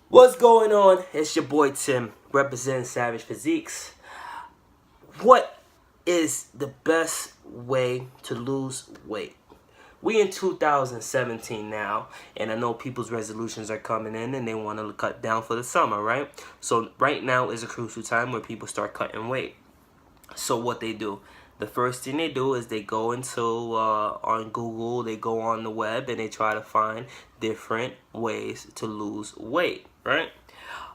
What's going on? It's your boy Tim, representing Savage Physiques. What is the best way to lose weight? We in 2017 now, and I know people's resolutions are coming in and they want to cut down for the summer, right? So right now is a crucial time where people start cutting weight. So what they do, the first thing they do is they go into on Google, they go on the web, and they try to find different ways to lose weight, right?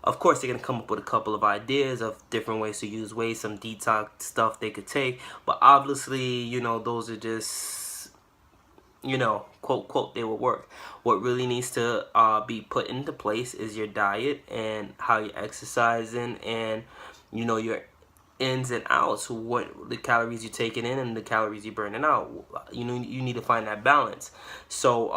Of course, they're gonna come up with a couple of ideas of different ways to use weight, some detox stuff they could take, but obviously, those are just, quote, quote, they will work. What really needs to be put into place is your diet and how you're exercising and, your ins and outs, what the calories you're taking in and the calories you're burning out. You need to find that balance. So,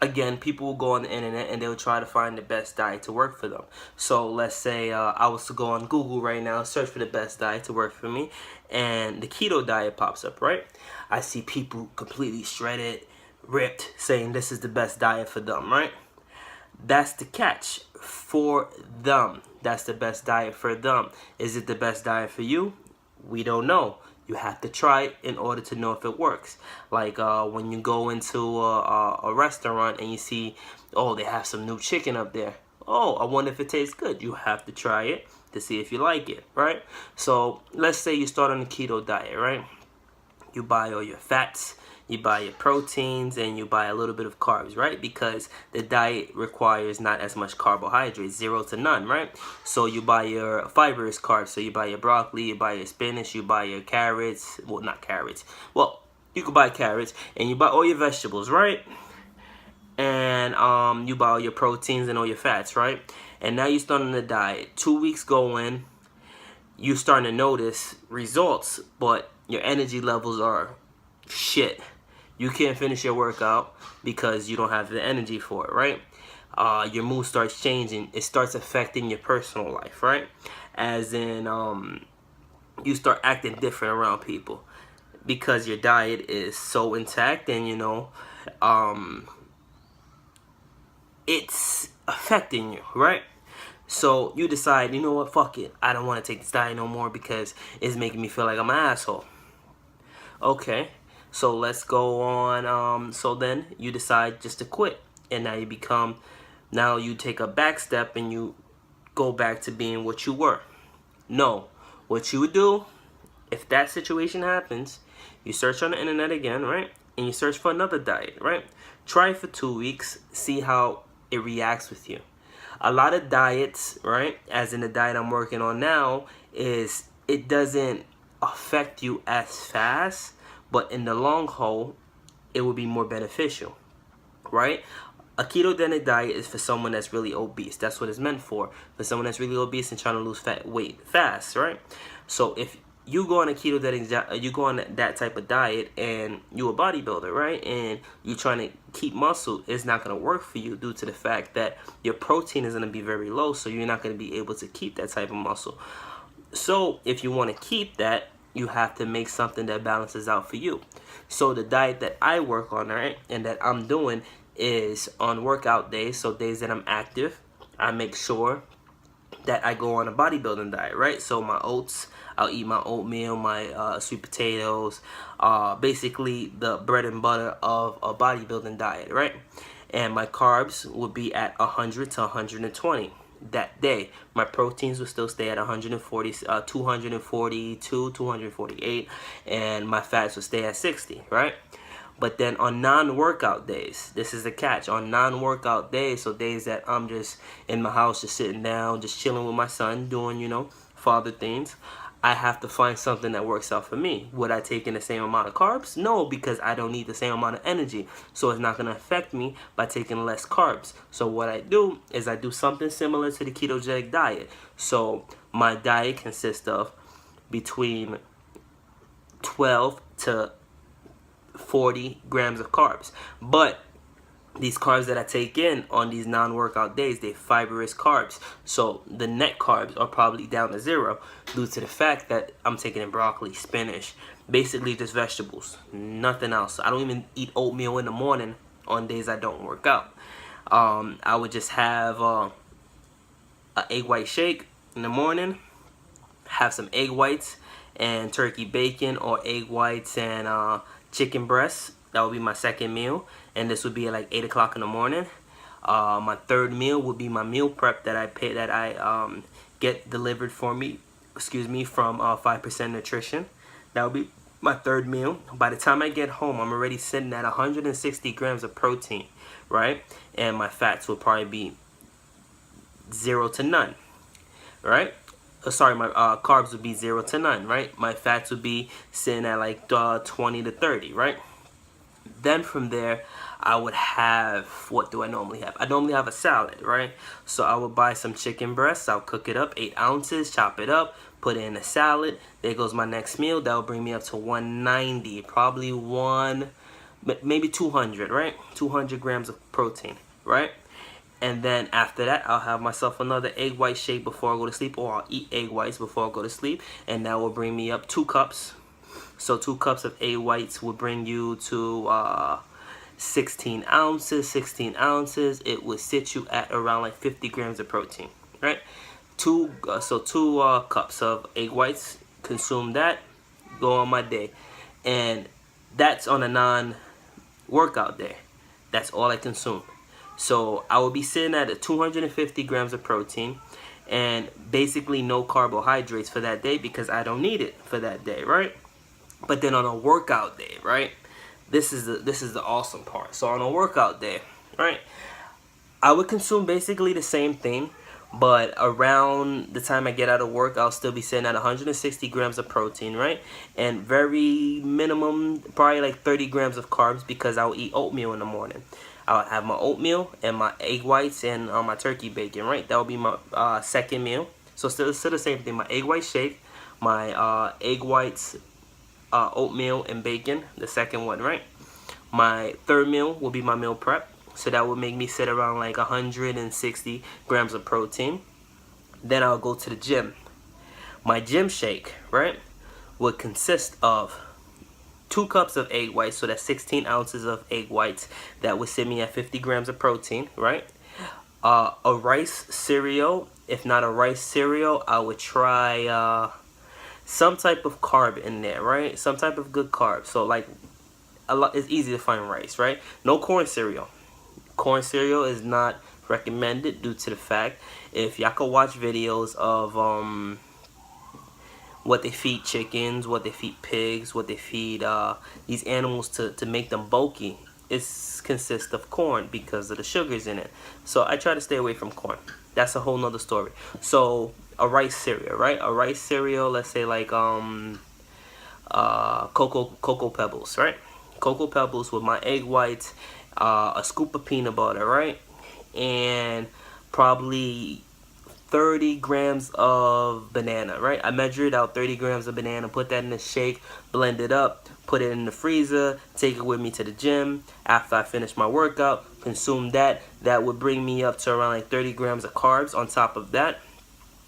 again, people will go on the internet and they'll try to find the best diet to work for them. So let's say I was to go on Google right now, search for the best diet to work for me, and the keto diet pops up, right? I see people completely shredded, ripped, saying this is the best diet for them, right? That's the catch. For them, that's the best diet for them. Is it the best diet for you? We don't know. You have to try it in order to know if it works. Like when you go into a restaurant and you see, oh, they have some new chicken up there. Oh, I wonder if it tastes good. You have to try it to see if you like it, right? So let's say you start on the keto diet, right? You buy all your fats, you buy your proteins, and you buy a little bit of carbs, right? Because the diet requires not as much carbohydrates, 0 to none, right? So you buy your fibrous carbs, so you buy your broccoli, you buy your spinach, you buy your carrots, well, not carrots, well, you could buy carrots, and you buy all your vegetables, right? And you buy all your proteins and all your fats, right? And now you start on the diet. 2 weeks go in, you're starting to notice results, but your energy levels are shit. You can't finish your workout because you don't have the energy for it, right? Your mood starts changing. It starts affecting your personal life, right? As in, you start acting different around people because your diet is so intact and, it's affecting you, right? So you decide, you know what, fuck it. I don't want to take this diet no more because it's making me feel like I'm an asshole. Okay, so let's go on. So then you decide just to quit. And now you take a back step and you go back to being what you were. No, what you would do, if that situation happens, you search on the internet again, right? And you search for another diet, right? Try it for 2 weeks, see how it reacts with you. A lot of diets, right, as in the diet I'm working on now, is it doesn't affect you as fast, but in the long haul, it will be more beneficial, right? A ketogenic diet is for someone that's really obese. That's what it's meant for someone that's really obese and trying to lose weight fast, right? So if you go on a ketogenic, you go on that type of diet, and you're a bodybuilder, right? And you're trying to keep muscle, it's not going to work for you due to the fact that your protein is going to be very low, so you're not going to be able to keep that type of muscle. So if you want to keep that, you have to make something that balances out for you. So the diet that I work on, right, and that I'm doing is on workout days, so days that I'm active, I make sure that I go on a bodybuilding diet, right? So my oats, I'll eat my oatmeal, my sweet potatoes, basically the bread and butter of a bodybuilding diet, right? And my carbs would be at 100 to 120 that day. My proteins will still stay at 140, 242, 248, and my fats will stay at 60, right? But then on non-workout days, this is the catch. On non-workout days, so days that I'm just in my house, just sitting down, just chilling with my son, doing, father things, I have to find something that works out for me. Would I take in the same amount of carbs? No, because I don't need the same amount of energy. So it's not going to affect me by taking less carbs. So what I do is I do something similar to the ketogenic diet. So my diet consists of between 12 to 40 grams of carbs. But these carbs that I take in on these non-workout days, they fibrous carbs. So the net carbs are probably down to 0 due to the fact that I'm taking in broccoli, spinach, basically just vegetables, nothing else. I don't even eat oatmeal in the morning on days I don't work out. I would just have a egg white shake in the morning, have some egg whites and turkey bacon, or egg whites and chicken breasts. That would be my second meal, and this would be at like 8 o'clock in the morning. My third meal would be my meal prep that I get delivered for me, excuse me, from 5% Nutrition. That would be my third meal. By the time I get home, I'm already sitting at 160 grams of protein, right? And my fats will probably be 0 to none, right? Sorry, my carbs would be 0 to none, right? My fats would be sitting at like 20 to 30, right? Then from there, I would have, what do I normally have? I normally have a salad, right? So I would buy some chicken breasts. I'll cook it up, 8 ounces, chop it up, put it in a salad. There goes my next meal. That will bring me up to 190, probably maybe 200, right? 200 grams of protein, right? And then after that, I'll have myself another egg white shake before I go to sleep, or I'll eat egg whites before I go to sleep, and that will bring me up 2 cups. So 2 cups of egg whites will bring you to 16 ounces. 16 ounces, it would sit you at around like 50 grams of protein, right? Two cups of egg whites, consume that, go on my day. And that's on a non-workout day. That's all I consume. So I will be sitting at 250 grams of protein and basically no carbohydrates for that day, because I don't need it for that day, right? But then on a workout day, right? This is the awesome part. So on a workout day, right, I would consume basically the same thing, but around the time I get out of work, I'll still be sitting at 160 grams of protein, right? And very minimum, probably like 30 grams of carbs, because I'll eat oatmeal in the morning. I'll have my oatmeal and my egg whites and my turkey bacon, right? That will be my second meal. So still the same thing. My egg white shake, my egg whites, oatmeal and bacon, the second one, right? My third meal will be my meal prep. So that would make me sit around like 160 grams of protein. Then I'll go to the gym. My gym shake, right, would consist of 2 cups of egg whites, so that's 16 ounces of egg whites. That would sit me at 50 grams of protein, right? A rice cereal. If not a rice cereal, I would try some type of carb in there, right? Some type of good carb. So like it's easy to find rice, right? No corn cereal. Corn cereal is not recommended due to the fact, if y'all could watch videos of what they feed chickens, what they feed pigs, what they feed these animals to make them bulky, it consists of corn because of the sugars in it. So I try to stay away from corn. That's a whole nother story. So a rice cereal, right? A rice cereal, let's say like Cocoa Pebbles, right? Cocoa Pebbles with my egg whites, a scoop of peanut butter, right? And probably 30 grams of banana, right? I measured out 30 grams of banana, put that in a shake, blend it up, put it in the freezer, take it with me to the gym. After I finish my workout, consume that. That would bring me up to around like 30 grams of carbs on top of that.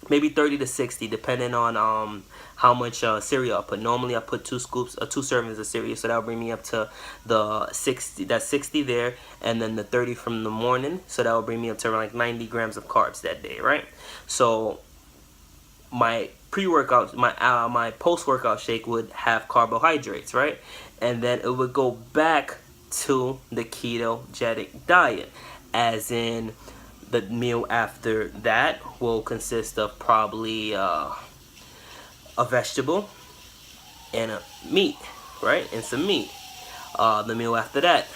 Maybe 30 to 60, depending on how much cereal I put. Normally I put 2 servings of cereal, so that'll bring me up to the 60. That's 60 there, and then the 30 from the morning, so that will bring me up to around like 90 grams of carbs that day, right? So my pre-workout, my post-workout shake would have carbohydrates, right? And then it would go back to the ketogenic diet, as in the meal after that will consist of probably a vegetable and a meat, right? And some meat. The meal after that,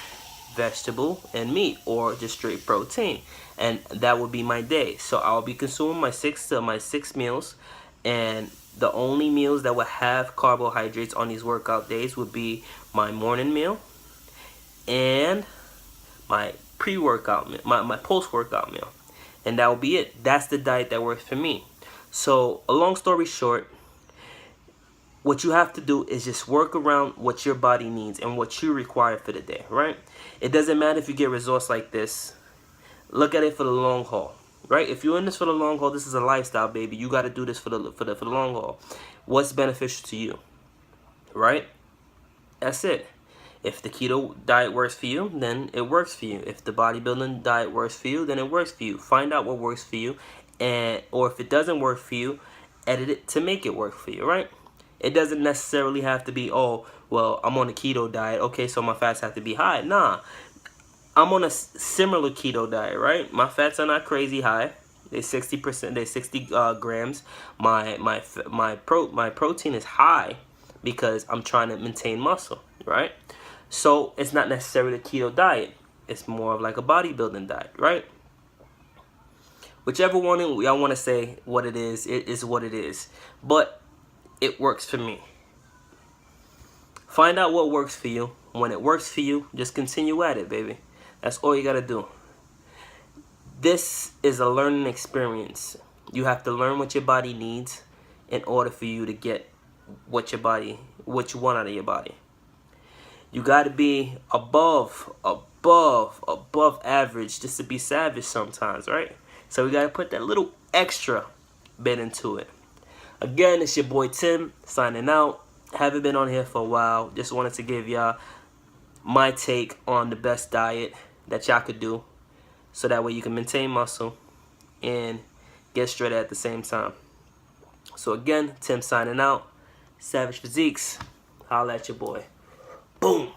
vegetable and meat, or just straight protein. And that would be my day. So I'll be consuming my six meals, and the only meals that would have carbohydrates on these workout days would be my morning meal and my pre-workout meal, my post-workout meal, and that will be it. That's the diet that works for me. So a long story short, what you have to do is just work around what your body needs and what you require for the day, right? It doesn't matter if you get results like this. Look at it for the long haul, right? If you're in this for the long haul, this is a lifestyle, baby. You got to do this for the long haul. What's beneficial to you, right? That's it. If the keto diet works for you, then it works for you. If the bodybuilding diet works for you, then it works for you. Find out what works for you, or if it doesn't work for you, edit it to make it work for you, right? It doesn't necessarily have to be, oh, well, I'm on a keto diet, okay, so my fats have to be high. Nah, I'm on a similar keto diet, right? My fats are not crazy high. They're 60%. They're 60 grams. My protein is high because I'm trying to maintain muscle, right? So it's not necessarily a keto diet. It's more of like a bodybuilding diet, right? Whichever one y'all want to say what it is what it is. But it works for me. Find out what works for you. When it works for you, just continue at it, baby. That's all you gotta do. This is a learning experience. You have to learn what your body needs in order for you to get what you want out of your body. You gotta be above average just to be savage sometimes, right? So we gotta put that little extra bit into it. Again, it's your boy Tim signing out. Haven't been on here for a while. Just wanted to give y'all my take on the best diet that y'all could do, so that way you can maintain muscle and get straight at the same time. So again, Tim signing out. Savage Physiques, holla at your boy. Boom.